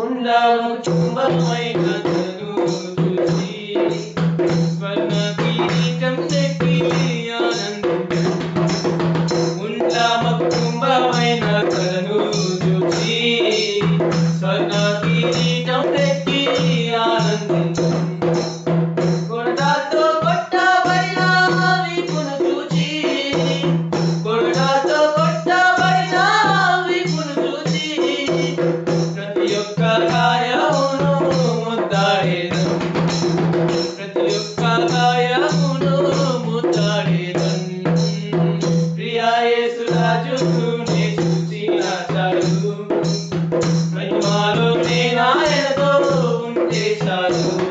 ఉండాము చుంబమైన తను చూసి స్వర్ణ కిరీటం తెచ్చి ఆనందించు. ఉండాము చుంబమైన తను చూసి స్వర్ణ కిరీటం తెచ్చి ఆనందించు. కొరడాతో కొట్టబడిన వీపును చూచి కొరడాతో కొట్టబడిన వీపును చూచి ప్రతి ఒక్క గాయమును ముద్దాడేదం. ప్రతి ఒక్క గాయమును ముద్దాడేదం. ప్రియా యేసు రాజునే చూసిన చాలు, మహిమలో నేనాయనతో ఉంటే చాలు.